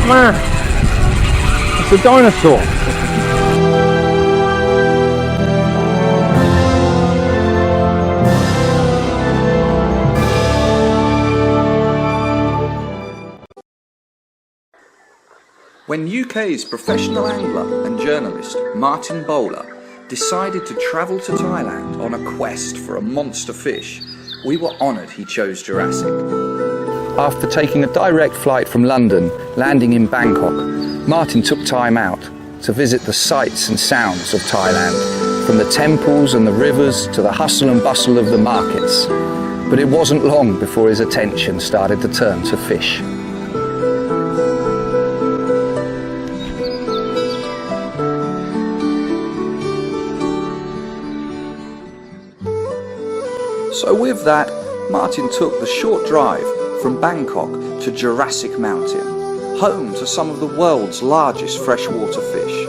Man, it's a dinosaur. When UK's professional angler and journalist Martin Bowler decided to travel to Thailand on a quest for a monster fish, we were honoured he chose Jurassic. After taking a direct flight from London, landing in Bangkok, Martin took time out to visit the sights and sounds of Thailand, from the temples and the rivers to the hustle and bustle of the markets. But it wasn't long before his attention started to turn to fish. So with that, Martin took the short drive from Bangkok to Jurassic Mountain, home to some of the world's largest freshwater fish.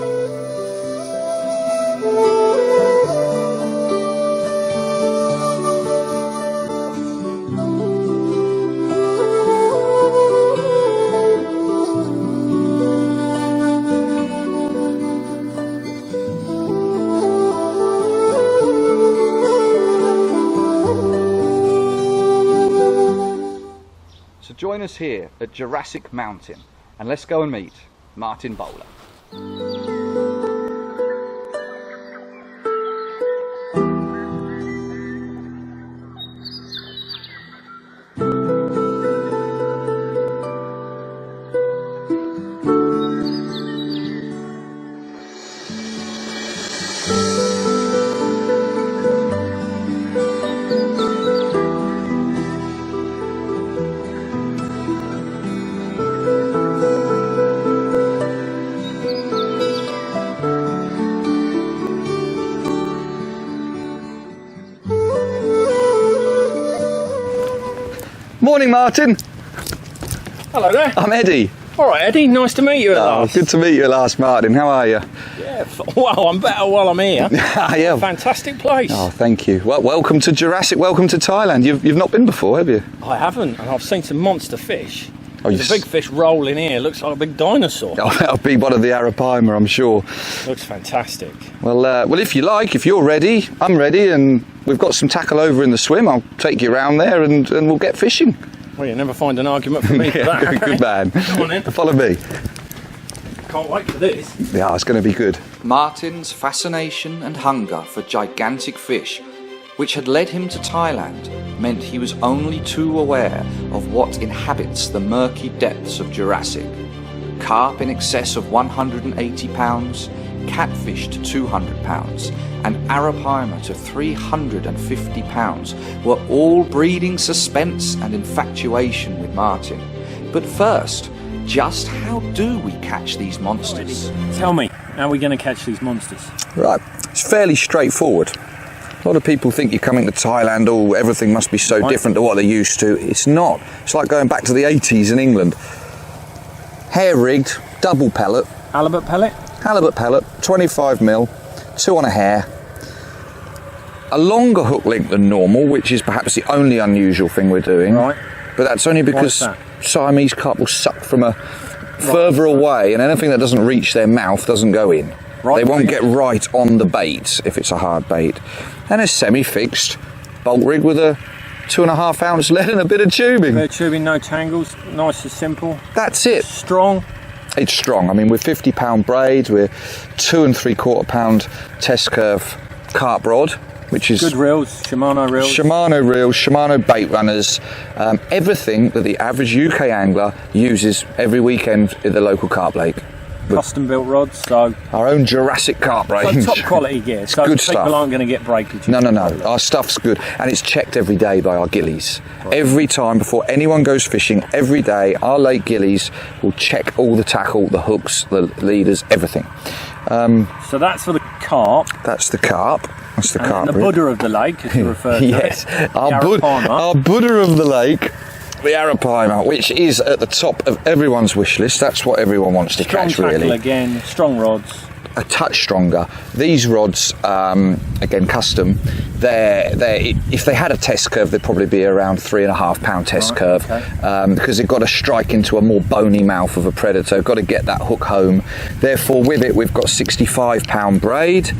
Join us here at Jurassic Mountain and let's go and meet Martin Bowler. Morning, Martin. Hello there. I'm Eddie. All right, Eddie. Nice to meet you at last. Good to meet you at last, Martin. How are you? Yeah. Well, I'm better while I'm here. Yeah. Fantastic place. Oh, thank you. Well, welcome to Jurassic. Welcome to Thailand. You've not been before, have you? I haven't, and I've seen some monster fish. Oh, There's a big fish rolling here. Looks like a big dinosaur. Oh, that'll be one of the Arapaima, I'm sure. Looks fantastic. Well, if you like, if you're ready, I'm ready, and we've got some tackle over in the swim. I'll take you around there, and we'll get fishing. Well, you never find an argument for me for that. Good man. Come on in. Follow me. Can't wait for this. Yeah, it's going to be good. Martin's fascination and hunger for gigantic fish, which had led him to Thailand, meant he was only too aware of what inhabits the murky depths of Jurassic. Carp in excess of 180 pounds, catfish to 200 pounds, and Arapaima to 350 pounds were all breeding suspense and infatuation with Martin. But first, just how do we catch these monsters? Tell me, how are we going to catch these monsters? Right, it's fairly straightforward. A lot of people think you're coming to Thailand, everything must be so different to what they're used to. It's not. It's like going back to the 80s in England. Hair-rigged, double pellet. Halibut pellet? Halibut pellet, 25mm, 2 on a hair. A longer hook length than normal, which is perhaps the only unusual thing we're doing. Right. But that's only because Siamese carp will suck from further away, and anything that doesn't reach their mouth doesn't go in. Right. They won't get right on the bait if it's a hard bait. And a semi-fixed bolt rig with a 2.5 ounce lead and a bit of tubing. Bit of tubing, no tangles, nice and simple. That's it. Strong. It's strong. I mean, we're 50-pound braids, we're 2 3/4 pound test curve carp rod, which is good reels, Shimano reels, Shimano bait runners, everything that the average UK angler uses every weekend at the local carp lake. Custom built rods, so our own Jurassic carp range. So top quality gear. So good people stuff. Aren't going to get breakage. No. Our stuff's good, and it's checked every day by our gillies. Right. Every time before anyone goes fishing, every day our lake gillies will check all the tackle, the hooks, the leaders, everything. So that's for the carp. That's the carp. That's the carp. And the Buddha of the lake, as you refer to yes, it. our Buddha of the lake The Arapaima, which is at the top of everyone's wish list. That's what everyone wants to Strong catch, tackle really. again, strong rods. A touch stronger. These rods, again custom, if they had a test curve, they'd probably be around 3.5 pound test curve, okay. because they've got to strike into a more bony mouth of a predator. Got to get that hook home. Therefore, with it, we've got 65 pound braid,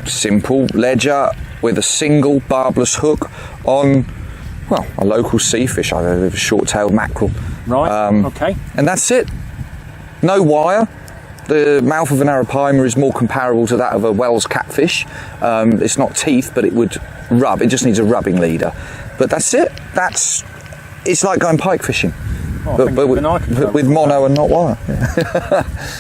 simple ledger with a single barbless hook on, well, a local sea fish, a short-tailed mackerel. Right. Okay. And that's it. No wire. The mouth of an Arapaima is more comparable to that of a Wells catfish. It's not teeth, but it would rub. It just needs a rubbing leader. But that's it. It's like going pike fishing, but with mono and not wire.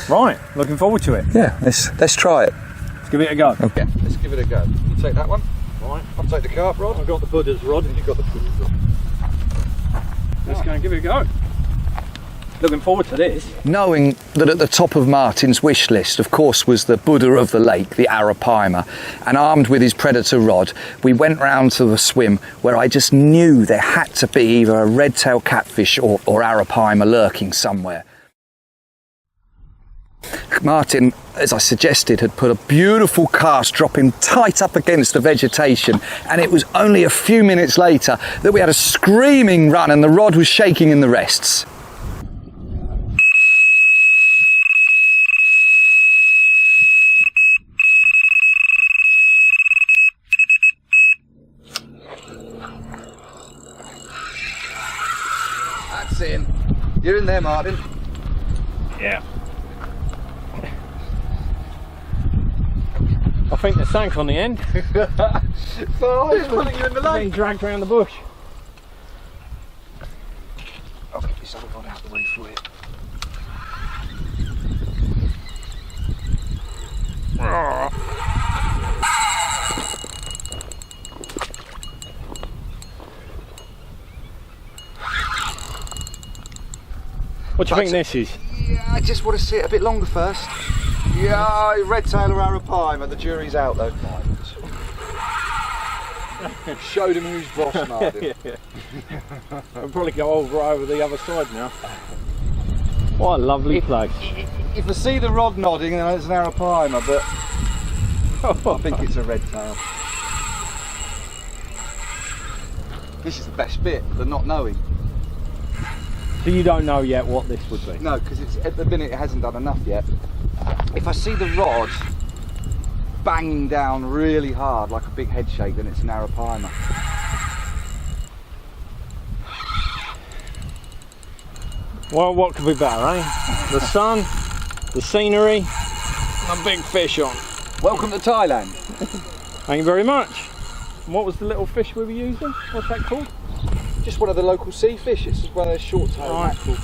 Right. Looking forward to it. Yeah. Let's try it. Let's give it a go. Okay. Let's give it a go. You take that one. Right. I'll take the carp rod. I've got the Buddha's rod. You've got the Buddha's rod. Let's go and give it a go. Looking forward to this. Knowing that at the top of Martin's wish list, of course, was the Buddha of the lake, the Arapaima, and armed with his predator rod, we went round to the swim where I just knew there had to be either a red-tailed catfish or Arapaima lurking somewhere. Martin, as I suggested, had put a beautiful cast dropping tight up against the vegetation, and it was only a few minutes later that we had a screaming run and the rod was shaking in the rests. That's in. You're in there, Martin. Yeah. I think the sank on the end. So I was pulling you in the Being lake. dragged around the bush. I'll get this other rod out of the way for you. What do you think this is? Yeah, I just want to see it a bit longer first. Yeah, red tail or Arapaima, the jury's out though. Showed him who's boss, Martin. I'll probably go over the other side now. What a lovely place. If I see the rod nodding, then it's an Arapaima, but I think it's a red tail. This is the best bit, the not knowing. So you don't know yet what this would be? No, because it's at the minute it hasn't done enough yet. If I see the rod banging down really hard like a big head shake, then it's an Arapaima. Well, what could be better, eh? The sun, the scenery, and a big fish on. Welcome to Thailand. Thank you very much. And what was the little fish we were using? What's that called? Just one of the local sea fish. It's just one of those short-tailed mackerel.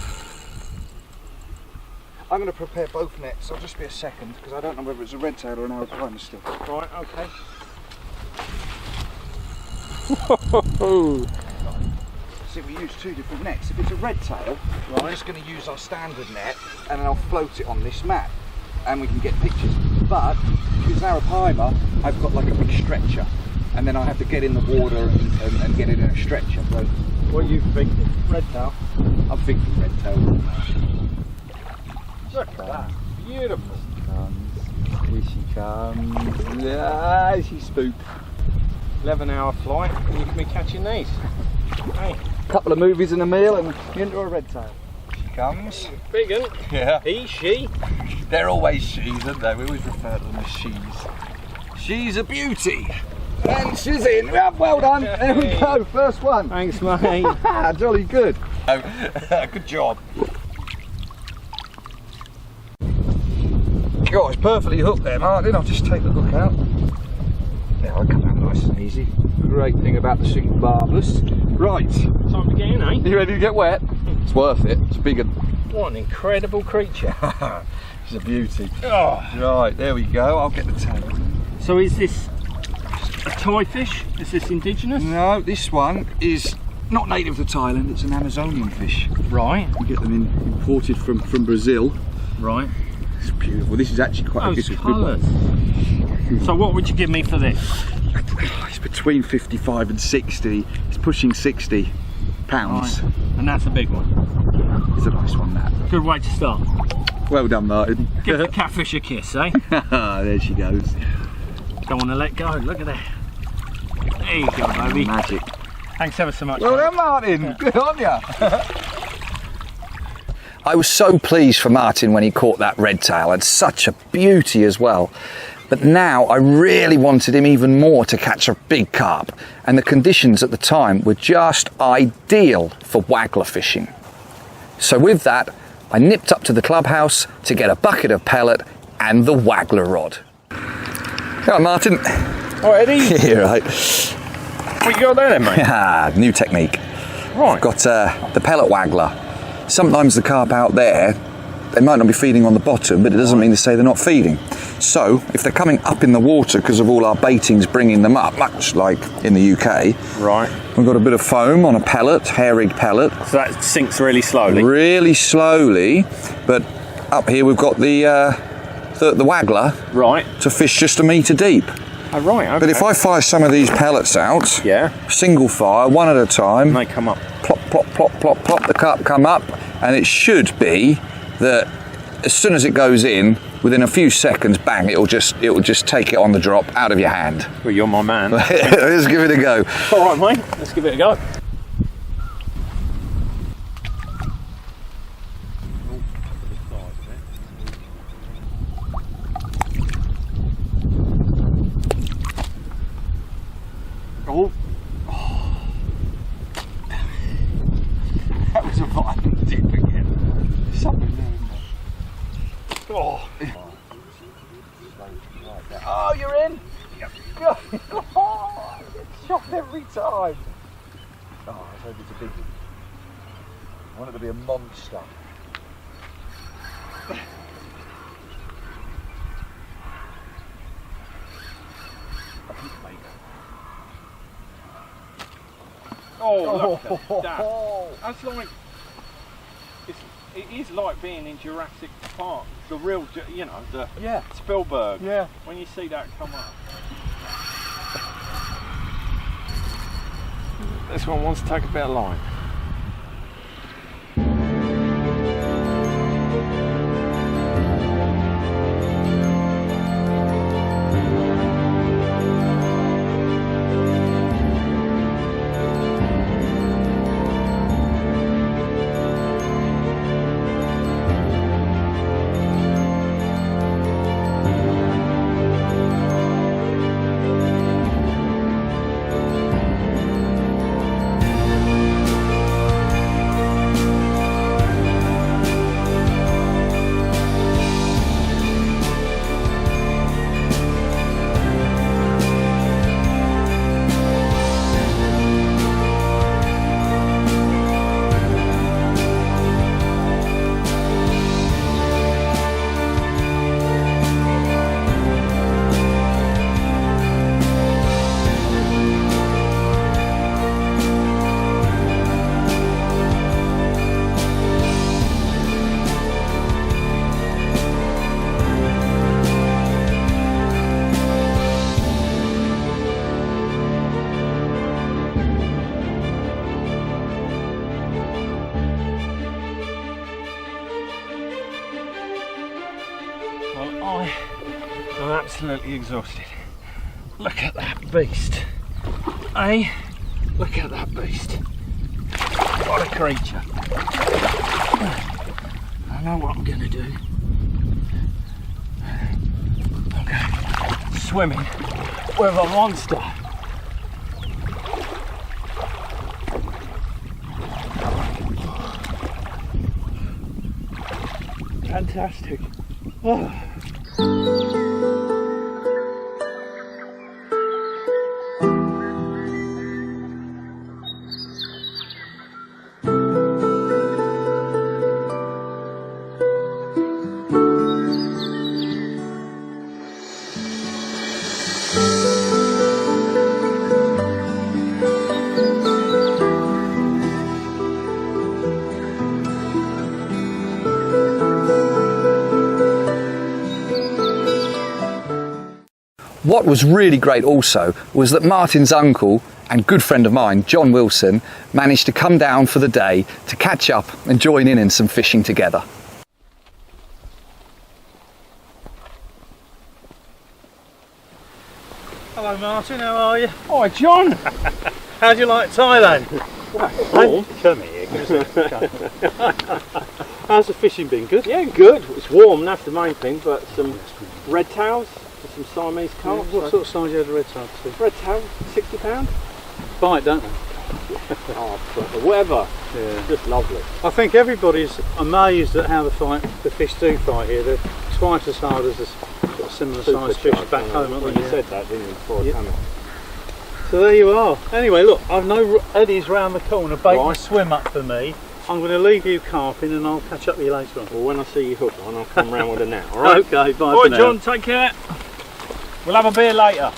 I'm going to prepare both nets. I'll just be a second because I don't know whether it's a red tail or an Arapaima still. Right, okay. Whoa. See, we use two different nets. If it's a red tail, I'm just going to use our standard net and then I'll float it on this mat and we can get pictures. But if it's an Arapaima, I've got like a big stretcher and then I have to get in the water and get it in a stretcher. So, What are you thinking? Red tail? I'm thinking red tail. Look at that. Beautiful. Here she comes. Ah, she's spooked. 11-hour flight and you can be catching these. Hey. Couple of movies and a meal and into a red tail. She comes. Big un. Yeah. He, she. They're always she's, aren't they? We always refer to them as she's. She's a beauty. And she's in. Well done. There we go. First one. Thanks, mate. Jolly good. Good job. God, it's perfectly hooked there, Martin. I'll just take the hook out. Yeah, I'll come out nice and easy. Great thing about the single barbless. Right. Time to get in, eh? You ready to get wet? It's worth it. It's a big one. What an incredible creature. She's a beauty. Oh. Right, there we go. I'll get the tail. So is this a Thai fish? Is this indigenous? No, this one is not native to Thailand. It's an Amazonian fish. Right. We get them imported from Brazil. Right. It's beautiful. This is actually quite Those a good colours. one. So what would you give me for this? It's between 55 and 60. It's pushing 60. Pounds. Right. And that's a big one. It's a nice one, that. Good way to start. Well done, Martin. Give the catfish a kiss, eh? There she goes. Don't want to let go. Look at that. There you go, baby. Magic. Thanks ever so much. Well done, Martin. Good on ya. I was so pleased for Martin when he caught that red tail, and such a beauty as well. But now I really wanted him even more to catch a big carp, and the conditions at the time were just ideal for waggler fishing. So with that, I nipped up to the clubhouse to get a bucket of pellet and the waggler rod. Come on, Martin. All right, Eddie. Yeah, right. What you got there then, mate? Ah, new technique. Right. I've got the pellet waggler. Sometimes the carp out there, they might not be feeding on the bottom, but it doesn't mean to say they're not feeding. So, if they're coming up in the water because of all our baitings bringing them up, much like in the UK, right, we've got a bit of foam on a pellet, hair rig pellet. So that sinks really slowly? Really slowly, but up here we've got the waggler, right, to fish just a metre deep. Oh, right, okay. But if I fire some of these pellets out, yeah, single fire, one at a time, and they come up. Plop, plop, plop, plop, plop, the carp come up, and it should be that as soon as it goes in, within a few seconds, bang, it will just take it on the drop out of your hand. Well, you're my man. Let's give it a go. All right, mate, let's give it a go. Oh. That was a violent dip again. Something there. Oh. Oh, you're in? Yep. Oh, I get shocked every time. Oh, I hope it's a biggie. I want it to be a monster. Oh, look at that. That's like, it is like being in Jurassic Park, the real, you know, the Spielberg. Yeah. When you see that come up. This one wants to take a bit of line. I'm absolutely exhausted. Look at that beast. Eh? Look at that beast. What a creature. I know what I'm going to do. Okay. Swimming with a monster. Fantastic. Oh. What was really great also was that Martin's uncle and good friend of mine, John Wilson, managed to come down for the day to catch up and join in some fishing together. Hello Martin, how are you? Hi John! How do you like Thailand? Warm. Come here, give us a How's the fishing been? Good? Yeah, good. It's warm, that's the main thing, but some red tails, some Siamese carp. What sort of size you had the red tail to? Red tail, £60. Bite, don't they? Oh, but the weather, Yeah. just lovely. I think everybody's amazed at how the fish do fight here. They're twice as hard as the sort of similar sized fish back home, aren't Well, they? you said that, didn't you, before Yeah. coming? So there you are. Anyway, look, I know Eddie's round the corner baiting a Right. swim up for me. I'm going to leave you carping and I'll catch up with you later on. Well, when I see you hook on, I'll come round with a net, alright? Okay, bye Alright for now. John, take care. We'll have a beer later.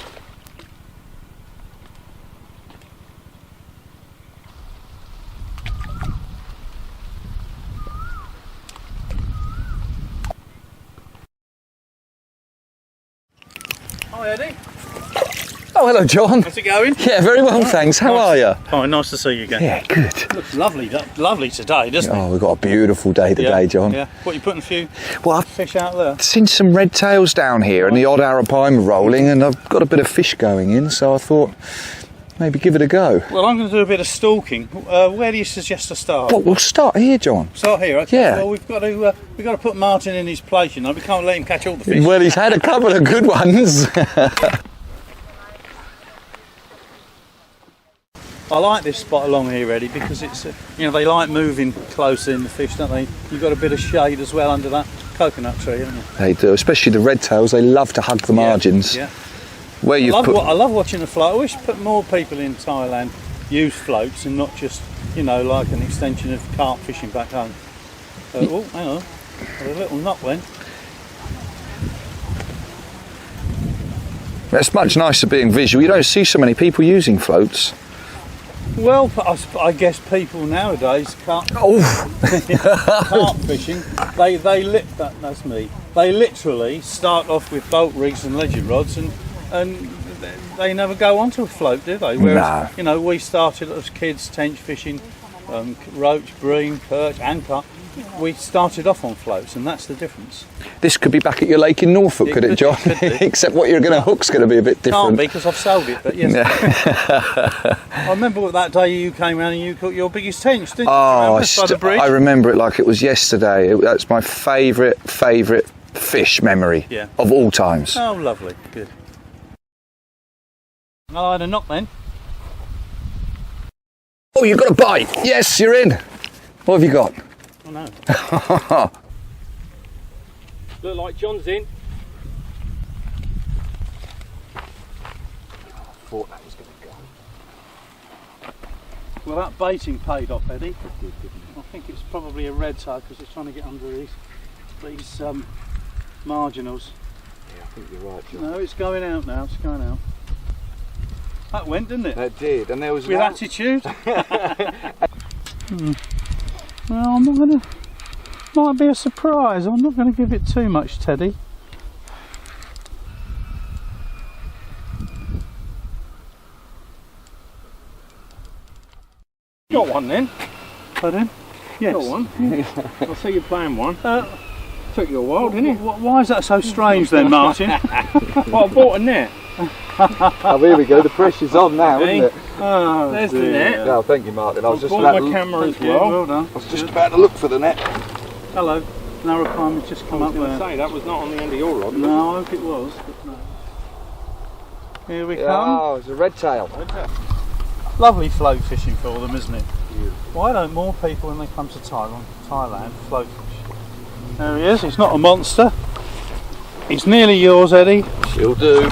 Hi Eddie. Oh, hello, John. How's it going? Yeah, very well, thanks. How are you? Oh, nice to see you again. Yeah, good. Looks lovely, lovely today, doesn't it? Oh, we've got a beautiful day today, John. Yeah. What, you putting a few Well, I've fish out there? seen some red tails down here and the odd arapaima rolling, and I've got a bit of fish going in, so I thought maybe give it a go. Well, I'm going to do a bit of stalking. Where do you suggest to start? Well, we'll start here, John. Start here, okay. Yeah. Well, we've got to put Martin in his place, you know. We can't let him catch all the fish. Well, he's had a couple of good ones. I like this spot along here, Eddie, because it's, you know, they like moving closer in the fish, don't they? You've got a bit of shade as well under that coconut tree, haven't you? They do, especially the red tails. They love to hug the margins. Yeah. Where you've put. I love watching the float. I wish more people in Thailand use floats and not just, you know, like an extension of carp fishing back home. Oh, hang on. A little knot went. It's much nicer being visual. You don't see so many people using floats. Well, I guess people nowadays can't. Oh, Carp fishing, that's me. They literally start off with boat rigs and ledger rods, and they never go onto a float, do they? Whereas, No. you know, we started as kids tench fishing, roach, bream, perch, and carp. We started off on floats, and that's the difference. this could be back at your lake in Norfolk, could it, John? Except what you're going to hook's going to be a bit Can't different. be because I've sold it, but yes. I remember that day you came around and you caught your biggest tench, didn't you? Oh, By the bridge? I remember it like it was yesterday. That's my favourite fish memory of all times. Oh, lovely, good. I had a knock then. Oh, you've got a bite. Yes, you're in. What have you got? Oh no. Look like John's in. Thought that was going to go. Well, that baiting paid off, Eddie. I think it's probably a red tail because it's trying to get under these marginals. Yeah, I think you're right, John. No, it's going out now. It's going out. That went, didn't it? That did, and there was With attitude. Well, I'm not going to. Might be a surprise. I'm not going to give it too much, Teddy. Got one then. Pardon? Yes. Got one. I see you playing one. Took you a while, didn't it? Why is that so strange then, Martin? Well, I bought a net. Oh, here we go. The pressure's on now, isn't it? Oh, There's the net. No, thank you, Martin. I was just Bought about my to, camera as Yeah, well. well done. I was just about to look for the net. Hello. Narrow climb has just come I up was going there. to say, that was not on the end of your rod. No, I hope it was. But no. Here we come. Oh, it's a red tail. Lovely float fishing for them, isn't it? Why don't more people, when they come to Thailand, float fish? There he is. He's not a monster. He's nearly yours, Eddie. She'll do.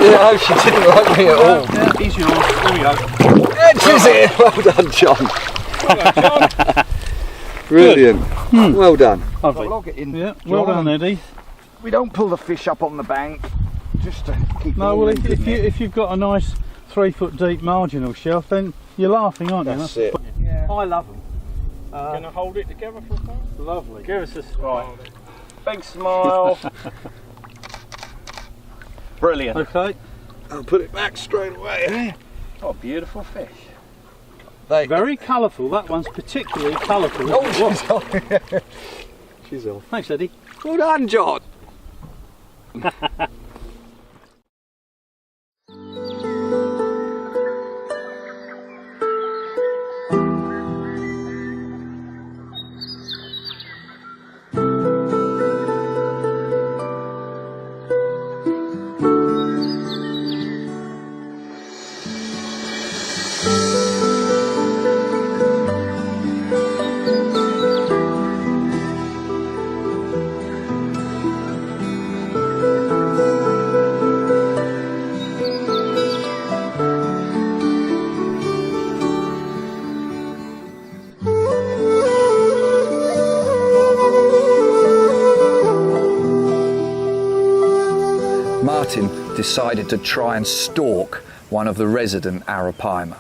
Yeah, she didn't like me at all. Yeah, he's yours. There we go. Edges it. Well done, John. Well done, John. Brilliant. Well done. Lovely. Log it in. Yeah, well done, Eddie. We don't pull the fish up on the bank just to keep. No, well, if you've got a nice 3 foot deep marginal shelf, then you're laughing, aren't you? That's it. Yeah. I love them. Can I hold it together for a time? Lovely. Give us a smile. Big smile. Brilliant. Okay. I'll put it back straight away. What a beautiful fish. Very colourful. That one's particularly colourful. Oh, she's off. She's off. Thanks, Eddie. Well done, John. Martin decided to try and stalk one of the resident arapaima.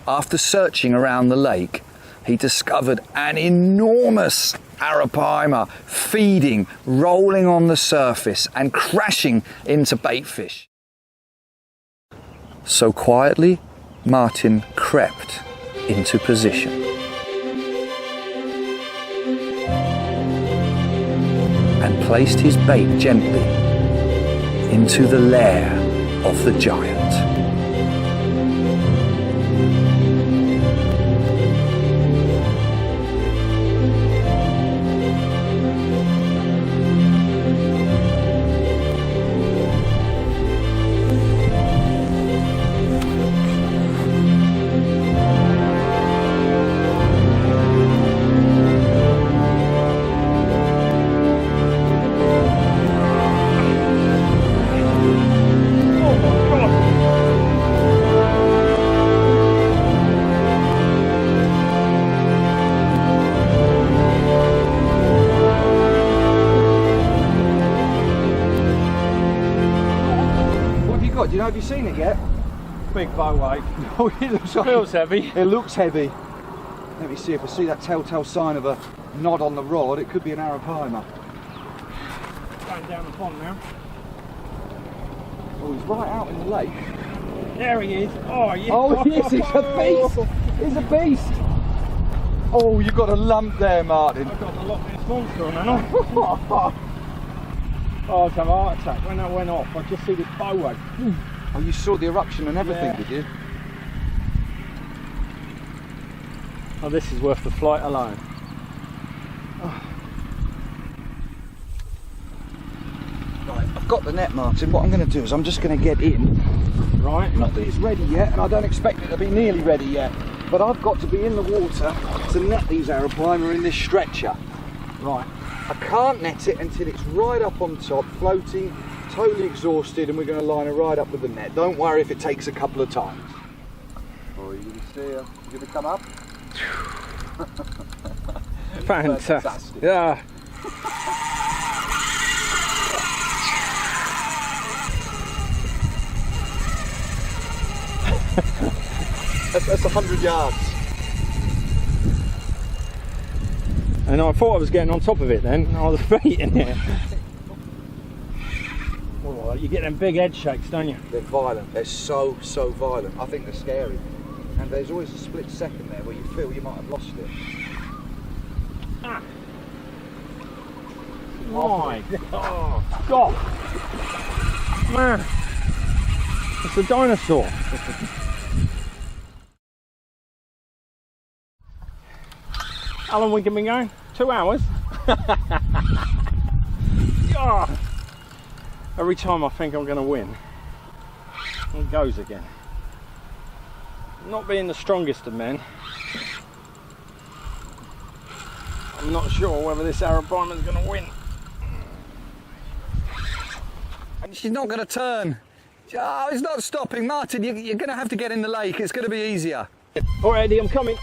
After searching around the lake, he discovered an enormous arapaima feeding, rolling on the surface and crashing into bait fish. So quietly, Martin crept into position. And placed his bait gently into the lair of the giant. You know, have you seen it yet? Big bow weight. Oh, it looks like Feels heavy. It looks heavy. Let me see if I see that telltale sign of a knot on the rod. It could be an arapaima. Going down the pond now. Oh, he's right out in the lake. There he is. Oh, yeah. Oh, yes, he's a beast. He's a beast. Oh, you've got a lump there, Martin. I've got the Loch Ness Monster on, haven't I? Oh, it's a heart attack. When that went off, I just see this bow weight. Oh, you saw the eruption and everything, Yeah. did you? Oh, this is worth the flight alone. Right, I've got the net, Martin. What I'm going to do is I'm just going to get in. Right. Not that it's ready yet, and I don't expect it to be nearly ready yet, but I've got to be in the water to net these arapaima in this stretcher. Right. I can't net it until it's right up on top, floating, totally exhausted, and we're going to line her right up with the net. Don't worry if it takes a couple of times. Oh, you going to see her? You going to come up? Fantastic. Yeah. That's 100 yards. And I thought I was getting on top of it then. I was beating it. Oh, you get them big head shakes, don't you? They're violent. They're so violent. I think they're scary. And there's always a split second there where you feel you might have lost it. Ah. My God. Man. It's a dinosaur. How long we been going? 2 hours? Oh. Every time I think I'm going to win, it goes again. Not being the strongest of men, I'm not sure whether this arapaima is going to win. And she's not going to turn. Oh, it's not stopping. Martin, you're going to have to get in the lake. It's going to be easier. All right, Eddie, I'm coming.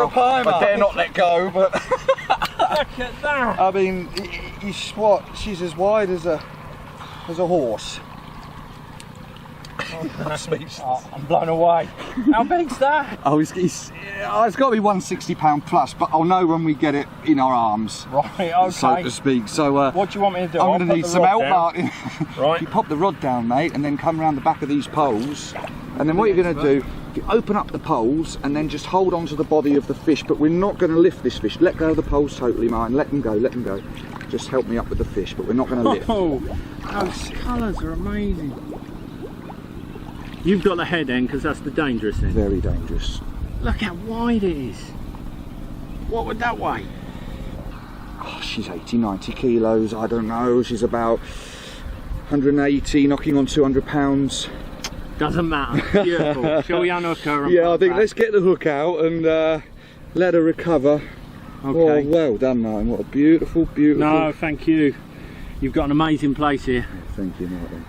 for a climber. I dare not let go, but... Look at that! I mean, she's as wide as a horse. I'm speechless. Oh, I'm blown away. How big's that? Oh, it's got to be 160 pound plus, but I'll know when we get it in our arms. Right, okay. So to speak. So what do you want me to do? I'm going to need some help, Martin. Right. You pop the rod down, mate, and then come around the back of these poles. And then what you're going to do, you open up the poles and then just hold on to the body of the fish, but we're not going to lift this fish. Let go of the poles totally, Martin. Let them go, let them go. Just help me up with the fish, but we're not going to lift. Oh, those colours are amazing. You've got the head end because that's the dangerous end. Very dangerous. Look how wide it is. What would that weigh? Oh, she's 80, 90 kilos, I don't know. She's about 180, knocking on 200 pounds. Doesn't matter. Beautiful. Shall we unhook her? And yeah, I think back? let's get the hook out and let her recover. Okay. Oh, well done, Martin. What a beautiful, beautiful... No, thank you. You've got an amazing place here. Oh, thank you, Martin.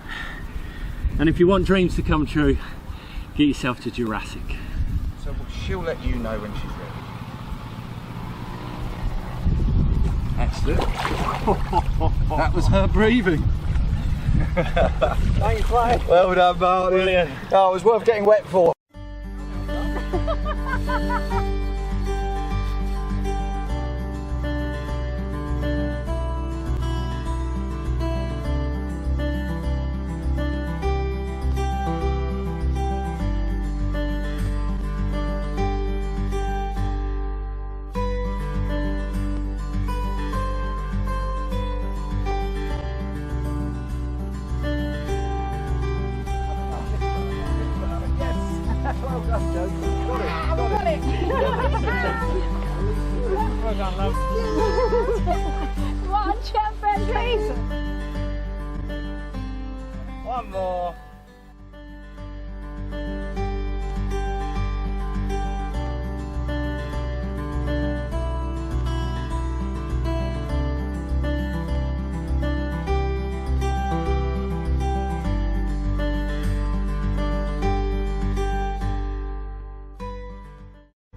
And if you want dreams to come true, get yourself to Jurassic. So she'll let you know when she's ready. That's it. That was her breathing. Thanks, mate. Well done, Martin. Brilliant. Oh, it was worth getting wet for. Well done, love. Come on, champ, please. One more.